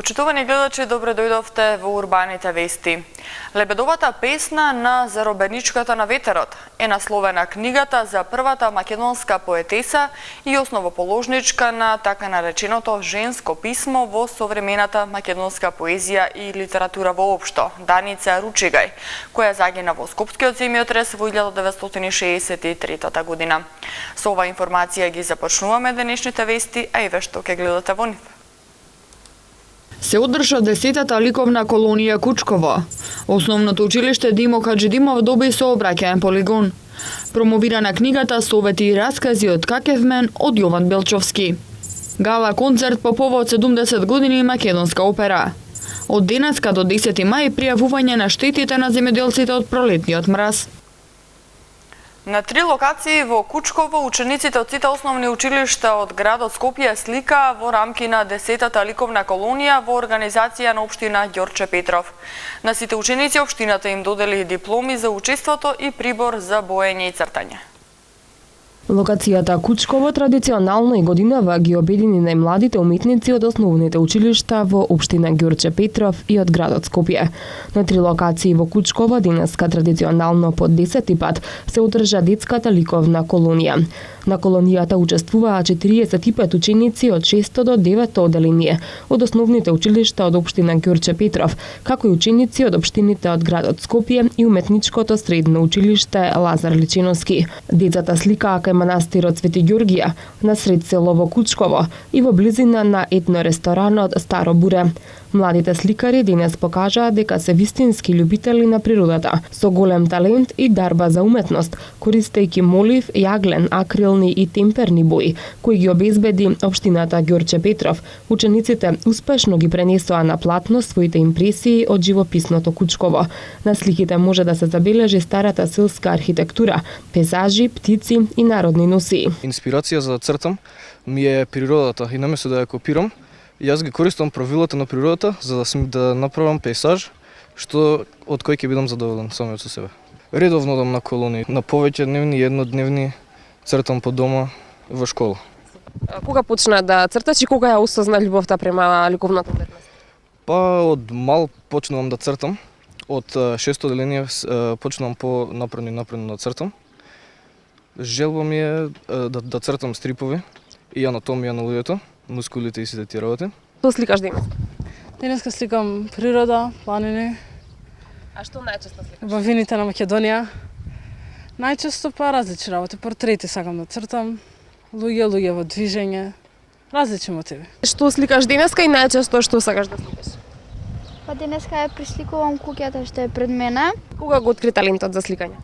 Почитувани гледачи, добре дојдовте во Урбаните вести. Лебедовата песна на заробеничката на ветерот е насловена книгата за првата македонска поетеса и основоположничка на така нареченото женско писмо во современата македонска поезија и литература воопшто, Даница Ручигај, која загина во Скопскиот земјотрес во 1963 година. Со ова информација ги започнуваме денешните вести, а и ве што ќе гледате во нив. Се одржа 10-та ликовна колонија Кучково. Основното училиште Димо Хаџидимов доби сообраќаен полигон. Промовирана книгата Совети и раскази од Какевмен од Јован Белчовски. Гала концерт по повод 70 години македонска опера. Од денеска до 10 мај пријавување на штетите на земјоделците од пролетниот мраз. На 3 локации во Кучково учениците од сите основни училишта од градот Скопје сликаа во рамки на 10-та ликовна колонија во организација на општина Ѓорче Петров. На сите ученици општината им додели дипломи за учеството и прибор за боење и цртање. Локацијата Кучково традиционално и годинава ги обедини најмладите уметници од основните училишта во општина Ѓорче Петров и од градот Скопје. На 3 локации во Кучково денеска традиционално по 10 пат се одржа детската ликовна колонија. На колонијата учествуваа 45 ученици од 6 до 9 одделение од основните училишта од општина Ѓорче Петров, како и ученици од општините од градот Скопје и уметничкото средно училиште Лазар Личиновски. Децата сликаа кај манастирот Свети Ѓоргија, насред село во Кучково и во близина на етно-ресторанот Старо Буре. Младите сликари денес покажаа дека се вистински љубители на природата, со голем талент и дарба за уметност, користејќи молив, јаглен, акрилни и темперни бои, кои ги обезбеди општината Ѓорче Петров. Учениците успешно ги пренесоа на платно своите импресии од живописното Кучково. На сликите може да се забележи старата селска архитектура, пейзажи, птици и народни носии. Инспирација за да цртам ми е природата и наместо да ја копирам, јас ги користам правилата на природата за да направам пейзаж од кој ќе бидам задоволен самиот со себе. Редовно одам на колонии, на повеќе дневни и еднодневни, цртам по дома, во школа. Кога почна да црташ и кога ја осозна љубовта према ликовната уметност? Па од мал почнувам да цртам. Од 6 одделение почнувам напредно да цртам. Желба ми е да цртам стрипови и анатомија на луѓето, мускулите и сите тие работи. Што сликаш денес? Денеска сликам природа, планини. А што најчесто сликаш? Во вините на Македонија. Најчесто па различни работи, портрети сакам да цртам, луѓе во движење, различни мотиви. Што сликаш денеска и најчесто што сакаш да сликаш? Па денеска ја присликувам куќата што е пред мене. Кога го откри талентот за сликање?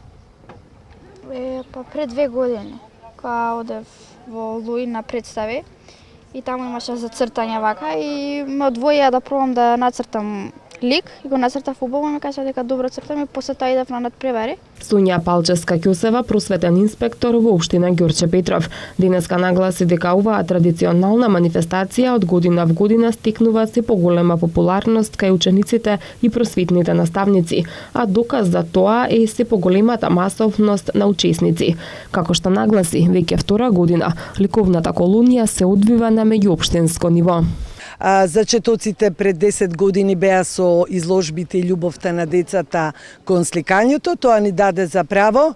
Па пред 2 години, кога одев во Луи на представи и таму имаше за цртање вака и ме одвоија да пробам да нацртам лик и го нацртав убаво и ми кажа дека добро цртам и после тоа идев на надпревари. Сонја Палчевска-Ќосева, просветен инспектор во општина Ѓорче Петров, денеска нагласи дека оваа традиционална манифестација од година в година стекнува се поголема популарност кај учениците и просветните наставници, а доказ за тоа е се поголемата масовност на учесници. Како што нагласи, веќе втора година ликовната колонија се одвива на меѓуопштинско ниво. Зачетоците пред 10 години беа со изложбите и љубовта на децата кон сликањето. Тоа ни даде за право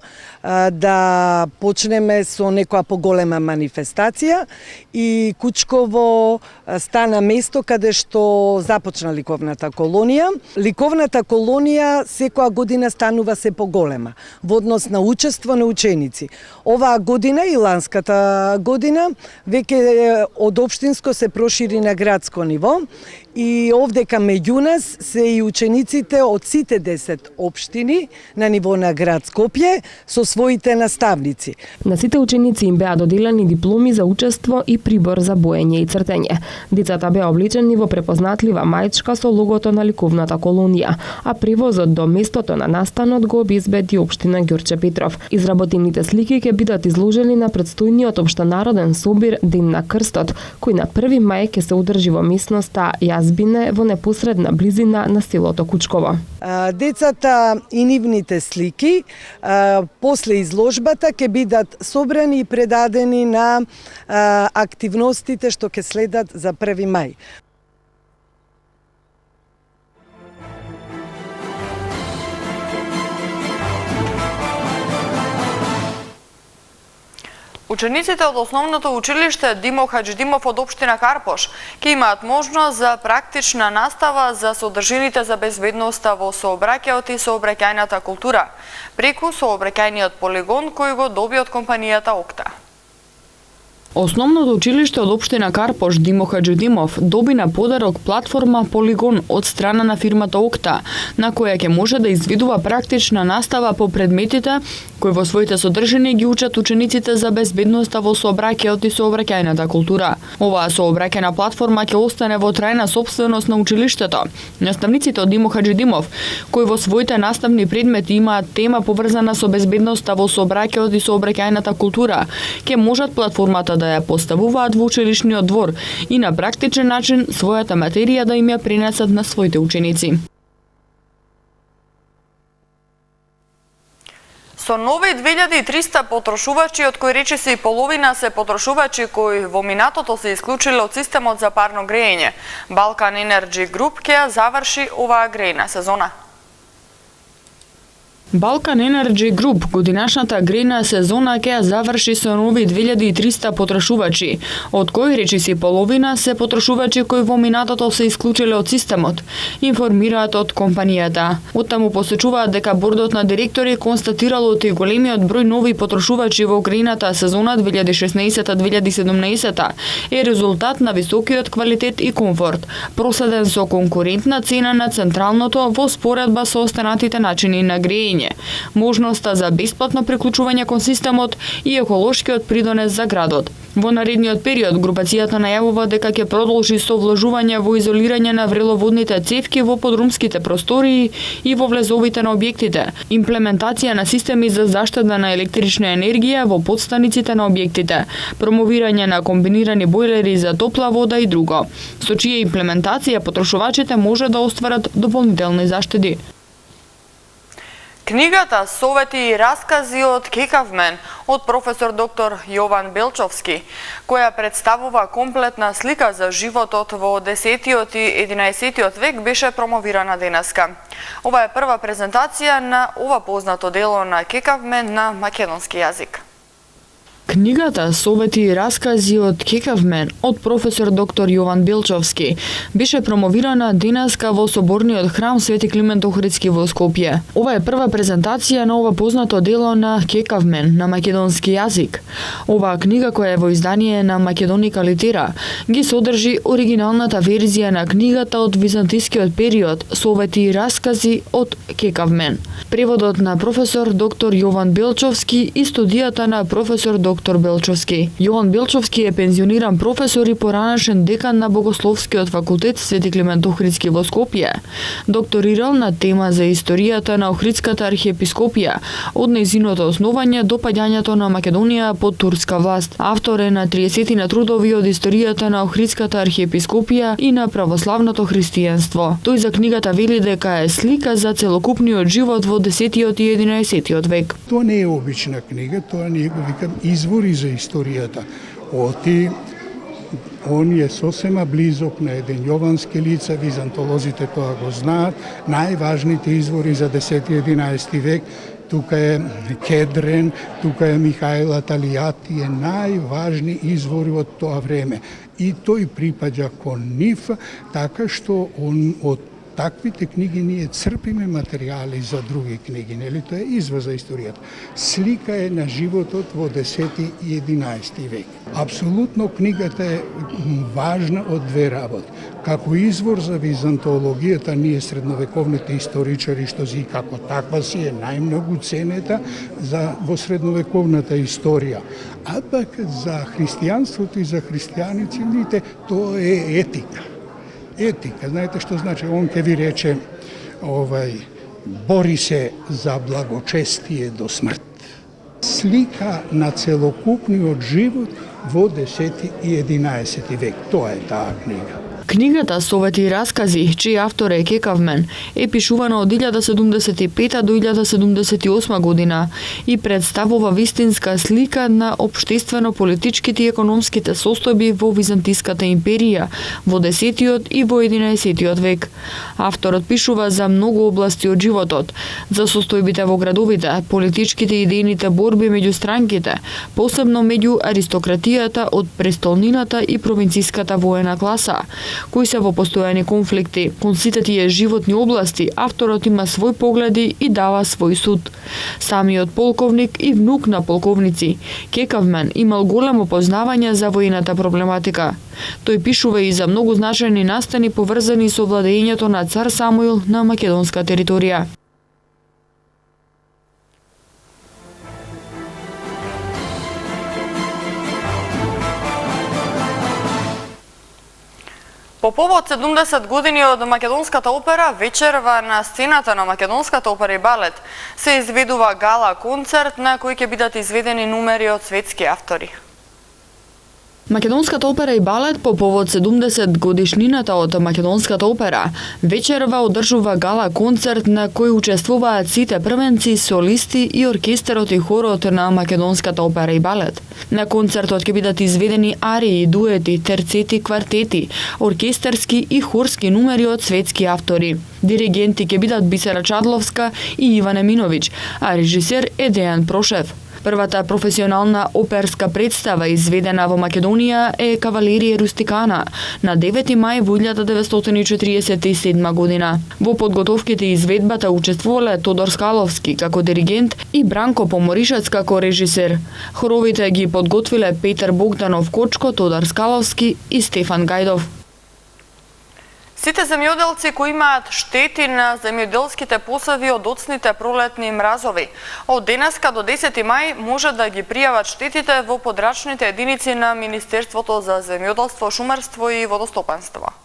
да почнеме со некоја поголема манифестација и Кучково стана место каде што започна ликовната колонија. Ликовната колонија секоја година станува се поголема во однос на учество на ученици. Оваа година и ланската година веќе од општинско се прошири на градско ниво и овдека меѓу нас се и учениците од сите 10 општини на ниво на град Скопје со своите наставници. На сите ученици им беа доделени дипломи за учество и прибор за боење и цртење. Децата беа облечени во препознатлива мајчка со логото на ликовната колонија, а превозот до местото на настанот го обезбеди општина Ѓорче Петров. Изработените слики ќе бидат изложени на предстојниот општенароден собир Ден на крстот, кој на 1 мај ќе се одржи во местноста Јазбине во непосредна близина на селото Кучково. Децата и нивните слики после изложбата ќе бидат собрани и предадени на активностите што ќе следат за 1 мај. Учениците од основното училиште Димо Хаџидимов од општина Карпош ќе имаат можност за практична настава за содржините за безбедноста во сообраќајот и сообраќајната култура преку сообраќајниот полигон кој го доби од компанијата Окта. Основното училиште од општина Карпош Димо Хаџидимов доби на подарок платформа Полигон од страна на фирмата Окта, на која ќе може да извидува практична настава по предметите кои во своите содржини ги учат учениците за безбедноста во сообраќајот и сообраќајната култура. Оваа сообраќајна платформа ќе остане во трајна сопственост на училиштето. Наставниците од Димо Хаџидимов, кои во своите наставни предмети имаат тема поврзана со безбедноста во сообраќајот и сообраќајната култура, ќе можат платформата да ја поставуваат во училишниот двор и на практичен начин својата материја да им ја пренесат на своите ученици. Со нови 2300 потрошувачи, од кои речиси и половина се потрошувачи кои во минатото се исклучиле од системот за парно грејење, Балкан Енерджи Груп ќе ја заврши оваа грејна сезона. Балкан Енерджи Груп годинашната грејна сезона ќе ја заврши со нови 2300 потрошувачи, од кои речиси половина се потрошувачи кои во минатото се исклучиле од системот, информираат од компанијата. Оттаму посочуваат дека бордот на директори констатирал и големиот број нови потрошувачи во грејната сезона 2016-2017 е резултат на високиот квалитет и комфорт, проследен со конкурентна цена на централното во споредба со останатите начини на грејење, можноста за бесплатно приклучување кон системот и еколошкиот придонес за градот. Во наредниот период групацијата најавува дека ќе продолжи со вложување во изолирање на вреловодните цевки во подрумските простории и во влезовите на објектите, имплементација на системи за заштеда на електрична енергија во подстаниците на објектите, промовирање на комбинирани бойлери за топла вода и друго, со чија имплементација потрошувачите може да остварат дополнителни заштеди. Книгата "Совети и раскази од Кекавмен" од професор доктор Јован Белчовски, која представува комплетна слика за животот во 10-тиот и 11-тиот век, беше промовирана денеска. Ова е прва презентација на ова познато дело на Кекавмен на македонски јазик. Книгата "Совети и раскази од Кекавмен" од професор доктор Јован Белчовски беше промовирана денеска во соборниот храм Свети Климент Охридски во Скопје. Ова е прва презентација на ова познато дело на Кекавмен на македонски јазик. Оваа книга, која е во издание на Македоника Литера, ги содржи оригиналната верзија на книгата од византискиот период "Совети и раскази од Кекавмен", преводот на професор доктор Јован Белчовски и студијата на професор доктор Белчовски. Јован Белчовски е пензиониран професор и поранешен декан на Богословскиот факултет Свети Климент Охридски во Скопје. Докторирал на тема за историјата на Охридската архиепископија од нејзиното основање до паѓањето на Македонија под турска власт. Автор е на 30 на трудови од историјата на Охридската архиепископија и на православното христијанство. Тој за книгата вели дека е слика за целокупниот живот во 10-тиот и 11-тиот век. Тоа не е обична книга, тоа ние го викам извори за историјата. Он е сосема близок на еден јовански лица, византолозите тоа го знаат, најважните извори за 10-11 век, тука е Кедрен, тука е Михаил Аталијати, е најважни извори од тоа време. И тој припаѓа кон нив, така што он од таквите книги ние црпиме материјали за други книги, нели? Тоа е извор за историјата. Слика е на животот во 10 и 11 век. Апсолутно книгата е важна од две работи. Како извор за византологијата, ние средновековните историчари, што си како таква си е најмногу ценета во средновековната историја. А пак за христијанството и за христијаниците тоа е етика. Етика, знаете што значи? Он ќе ви рече, бори се за благочестие до смрт. Слика на целокупниот живот во 10 и 11 век. Тоа е таа книга. Книгата Совети и раскази, чиј автор е Кекавмен, е пишувана од 1075 до 1078 година и представува вистинска слика на општествено-политичките и економските состојби во Византиската империја во 10 и во 11 век. Авторот пишува за многу области од животот, за состојбите во градовите, политичките и идејните борби меѓу странките, посебно меѓу аристократијата од престолнината и провинцијската воена класа, кои се во постојани конфликти. Кон сите тие животни области, авторот има свој погледи и дава свој суд. Самиот полковник и внук на полковници, Кекавмен имал големо познавање за војната проблематика. Тој пишува и за многу значајни настани поврзани со владењето на цар Самуил на македонска територија. По повод 70 години од Македонската опера, вечерва на сцената на Македонската опера и балет се изведува гала концерт на кој ќе бидат изведени numeri од светски автори. Македонската опера и балет по повод 70 годишнината од Македонската опера вечерва одржува гала концерт на кој учествуваат сите првенци, солисти и оркестарот и хорот на Македонската опера и балет. На концертот ќе бидат изведени арии, дуети, терцети, квартети, оркестарски и хорски numeri од светски автори. Диригенти ќе бидат Бисера Чадловска и Иван Еминовиќ, а режисер е Дејан Прошев. Првата професионална оперска представа изведена во Македонија е Кавалерија Рустикана на 9 мај во 1947 година. Во подготовките и изведбата учествувале Тодор Скаловски како диригент и Бранко Поморишец како режисер. Хоровите ги подготвиле Петар Богданов Кочко, Тодор Скаловски и Стефан Гајдов. Сите земјоделци кои имаат штети на земјоделските посеви од доцните пролетни мразови, од денеска до 10 мај може да ги пријават штетите во подрачните единици на Министерството за земјоделство, шумарство и водостопанство.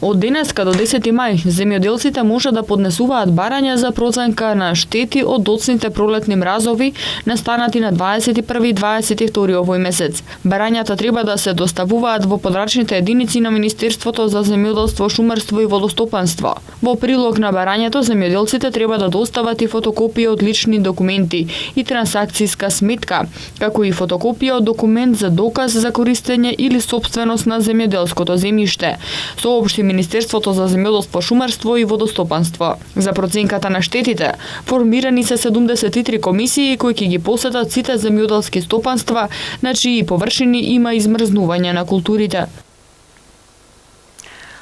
Од денеска до 10 мај, земјоделците може да поднесуваат барања за проценка на штети од доцните пролетни мразови настанати на 21 и 22 овој месец. Барањата треба да се доставуваат во подрачните единици на Министерството за земјоделство, шумарство и водостопанство. Во прилог на барањето, земјоделците треба да достават и фотокопија од лични документи и трансакцијска сметка, како и фотокопија од документ за доказ за користење или сопственост на земјоделското земјиште, соопшти Министерството за земјоделство, шумарство и водостопанство. За проценката на штетите, формирани се 73 комисии кои ќе ги посетат сите земјоделски стопанства, на чии површини има измрзнување на културите.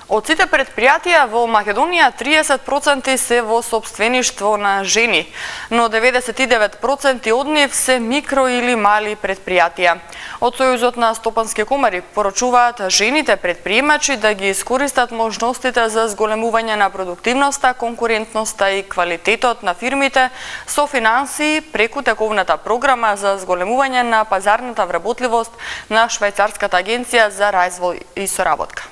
Од сите предпријатија во Македонија 30% се во сопствеништво на жени, но 99% од нив се микро или мали предпријатија. Од Сојузот на стопански комари порачуваат жените предприемачи да ги искористат можностите за зголемување на продуктивноста, конкурентноста и квалитетот на фирмите со финансии преку тековната програма за зголемување на пазарната вработливост на Швајцарската агенција за развој и соработка.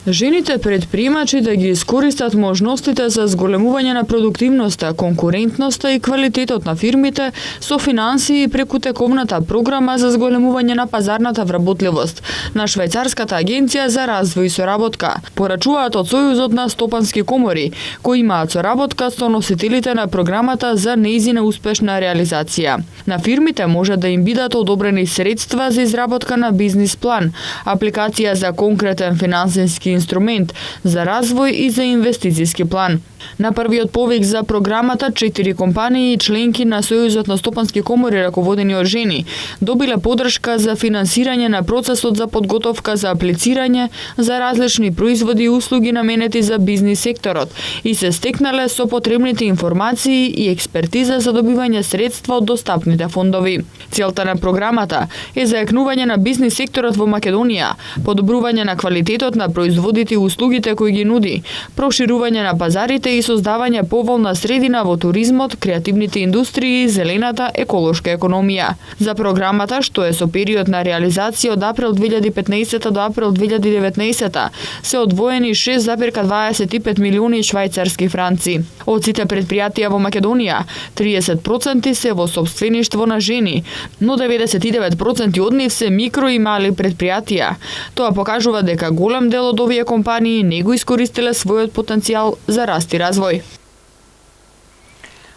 Жените предприемачи да ги искористат можностите за зголемување на продуктивноста, конкурентноста и квалитетот на фирмите со финансии преку тековната програма за зголемување на пазарната вработливост на Швајцарската агенција за развој и соработка. Порачуваат од Сојузот на стопански комори, кои имаат соработка со носителите на програмата за нејзина успешна реализација. На фирмите може да им бидат одобрени средства за изработка на бизнис план, апликација за конкретен финансиски инструмент за развој и за инвестицијски план. На првиот повик за програмата 4 компании и членки на Сојузот на стопански комори раководени од жени добиле подршка за финансирање на процесот за подготовка за аплицирање за различни производи и услуги наменети за бизнис секторот и се стекнале со потребните информации и експертиза за добивање средства од достапните фондови. Целта на програмата е зајакнување на бизнис секторот во Македонија, подобрување на квалитетот на производството производите и услугите кои ги нуди, проширување на пазарите и создавање поволна средина во туризмот, креативните индустрии и зелената еколошка економија. За програмата, што е со период на реализација од април 2015 до април 2019, се одвоени 6,25 милиони швајцарски франци. Од сите предпријатија во Македонија, 30% се во сопствеништво на жени, но 99% од нив се микро и мали предпријатија. Тоа покажува дека голем дел од овие компании не го искористиле својот потенцијал за раст и развој.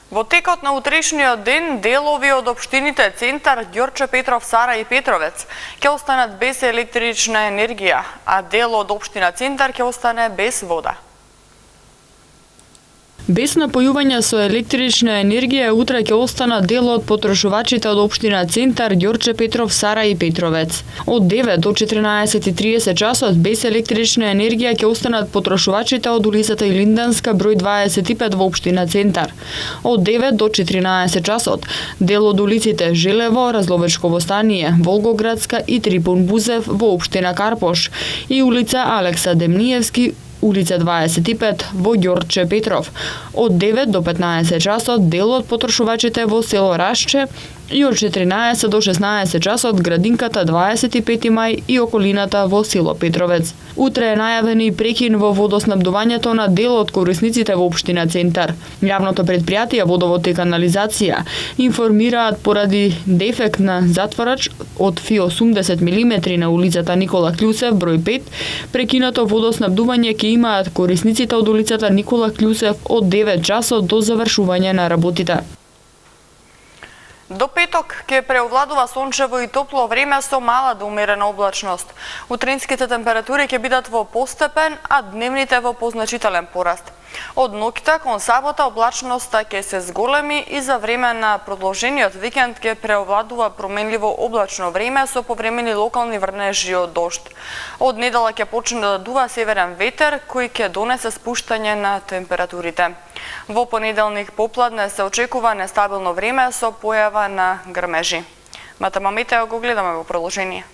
Во текот на утрешниот ден, делови од општините Центар, Ѓорче Петров, Сара и Петровец ќе останат без електрична енергија, а дел од општина Центар ќе остане без вода. Без напојување со електрична енергија утре ќе останат дел од потрошувачите од општина Центар, Ѓорче Петров, Сара и Петровец. Од 9 до 14:30 часот без електрична енергија ќе останат потрошувачите од улицата Илинденска број 25 во општина Центар. Од 9 до 14 часот дел од улиците Желево, Разловечково стание, Волгоградска и Трипун Бузев во општина Карпош и улица Алекса Демниевски, улица 25 во Ѓорче Петров. Од 9 до 15 часот дел од потрошувачите во село Рашче и од 14 до 16 часот градинката 25 мај и околината во село Петровец. Утре е најавен и прекин во водоснабдувањето на дел од корисниците во општина Центар. Јавното предпријатие Водовод и канализација информираат поради дефект на затворач од фи 80 мм на улицата Никола Клјусев број 5, прекинато водоснабдување ќе имаат корисниците од улицата Никола Клјусев од 9 часот до завршување на работите. До петок ќе преовладува сончево и топло време со мала до умерена облачност. Утринските температури ќе бидат во постепен, а дневните во позначителен пораст. Од ноќта кон сабота облачноста ќе се зголеми и за време на продолжениот викенд ќе преовладува променливо облачно време со повремени локални врнежи од дожд. Од недела ќе почне да дува северен ветер кој ќе донесе спуштање на температурите. Во понеделник попладне се очекува нестабилно време со појава на грмежи. Матама метео го гледаме во продолжение.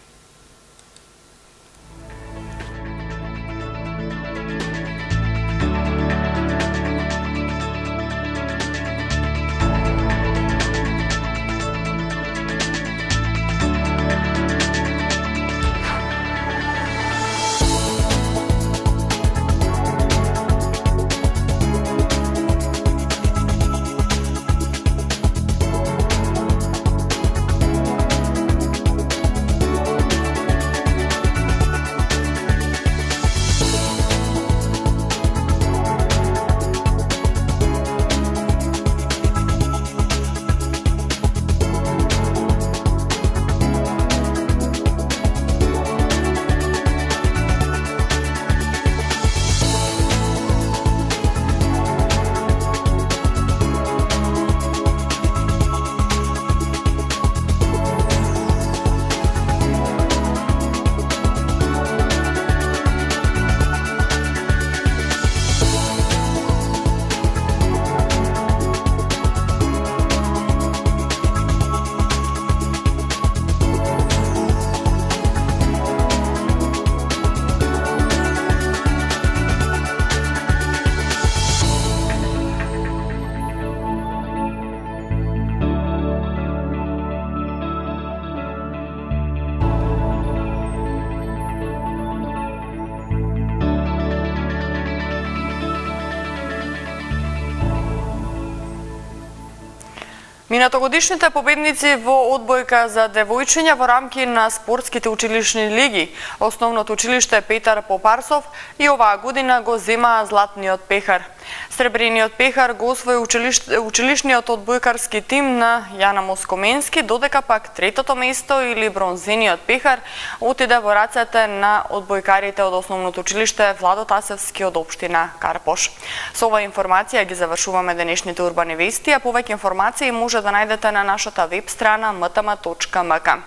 Минатогодишните победници во одбојка за девојчиња во рамки на спортските училишни лиги, Основното училиште Петар Попарсов и оваа година го земаа златниот пехар. Сребрениот пехар го освои училишниот одбојкарски тим на Јана Москоменски, додека пак третото место или бронзениот пехар отиде во рацете на одбојкарите од Основното училиште Владо Тасевски од општина Карпош. Со оваа информација ги завршуваме денешните урбани вести, а повеќе информации може да најдете на нашата веб страна mtm.mk.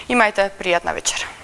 Имајте пријатна вечер.